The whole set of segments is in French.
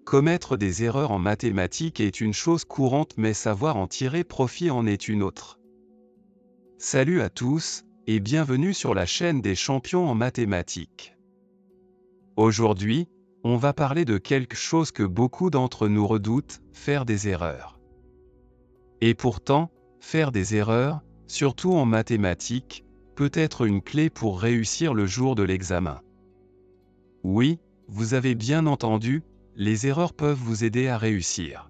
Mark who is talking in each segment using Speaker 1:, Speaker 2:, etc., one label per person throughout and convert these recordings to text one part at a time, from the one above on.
Speaker 1: Commettre des erreurs en mathématiques est une chose courante, mais savoir en tirer profit en est une autre. Salut à tous, et bienvenue sur la chaîne des champions en mathématiques. Aujourd'hui, on va parler de quelque chose que beaucoup d'entre nous redoutent, faire des erreurs. Et pourtant, faire des erreurs, surtout en mathématiques, peut être une clé pour réussir le jour de l'examen. Oui, vous avez bien entendu, les erreurs peuvent vous aider à réussir.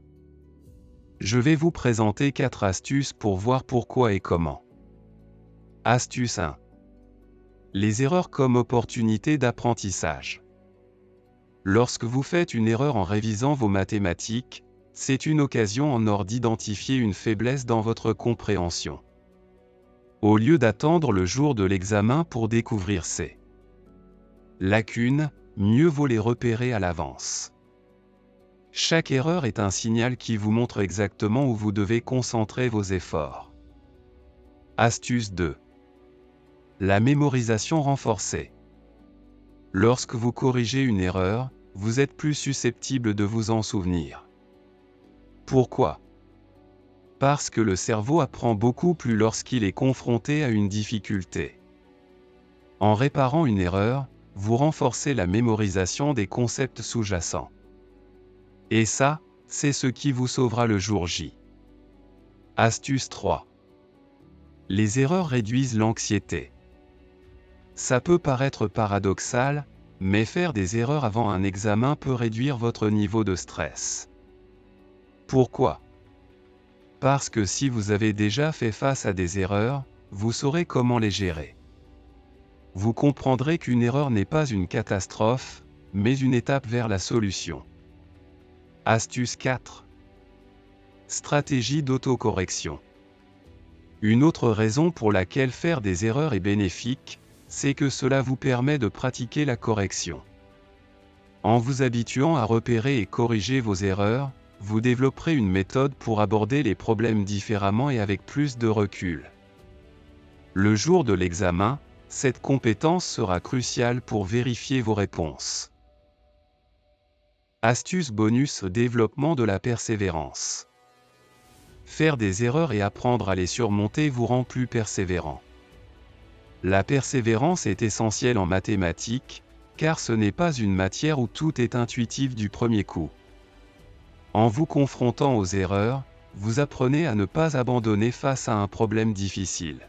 Speaker 1: Je vais vous présenter 4 astuces pour voir pourquoi et comment. Astuce 1. Les erreurs comme opportunité d'apprentissage. Lorsque vous faites une erreur en révisant vos mathématiques, c'est une occasion en or d'identifier une faiblesse dans votre compréhension. Au lieu d'attendre le jour de l'examen pour découvrir ces lacunes, mieux vaut les repérer à l'avance. Chaque erreur est un signal qui vous montre exactement où vous devez concentrer vos efforts. Astuce 2. La mémorisation renforcée. Lorsque vous corrigez une erreur, vous êtes plus susceptible de vous en souvenir. Pourquoi ? Parce que le cerveau apprend beaucoup plus lorsqu'il est confronté à une difficulté. En réparant une erreur, vous renforcez la mémorisation des concepts sous-jacents. Et ça, c'est ce qui vous sauvera le jour J. Astuce 3. Les erreurs réduisent l'anxiété. Ça peut paraître paradoxal, mais faire des erreurs avant un examen peut réduire votre niveau de stress. Pourquoi ? Parce que si vous avez déjà fait face à des erreurs, vous saurez comment les gérer. Vous comprendrez qu'une erreur n'est pas une catastrophe, mais une étape vers la solution. Astuce 4. Stratégie d'autocorrection. Une autre raison pour laquelle faire des erreurs est bénéfique, c'est que cela vous permet de pratiquer la correction. En vous habituant à repérer et corriger vos erreurs, vous développerez une méthode pour aborder les problèmes différemment et avec plus de recul. Le jour de l'examen, cette compétence sera cruciale pour vérifier vos réponses. Astuce bonus: développement de la persévérance. Faire des erreurs et apprendre à les surmonter vous rend plus persévérant. La persévérance est essentielle en mathématiques, car ce n'est pas une matière où tout est intuitif du premier coup. En vous confrontant aux erreurs, vous apprenez à ne pas abandonner face à un problème difficile.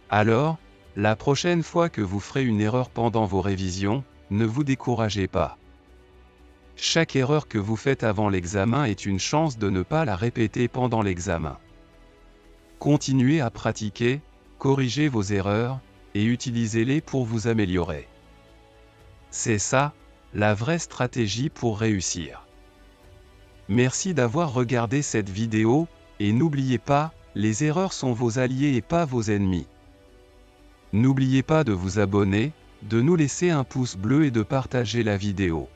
Speaker 1: Alors, la prochaine fois que vous ferez une erreur pendant vos révisions, ne vous découragez pas. Chaque erreur que vous faites avant l'examen est une chance de ne pas la répéter pendant l'examen. Continuez à pratiquer, corrigez vos erreurs, et utilisez-les pour vous améliorer. C'est ça, la vraie stratégie pour réussir. Merci d'avoir regardé cette vidéo, et n'oubliez pas, les erreurs sont vos alliés et pas vos ennemis. N'oubliez pas de vous abonner, de nous laisser un pouce bleu et de partager la vidéo.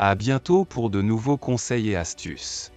Speaker 1: À bientôt pour de nouveaux conseils et astuces.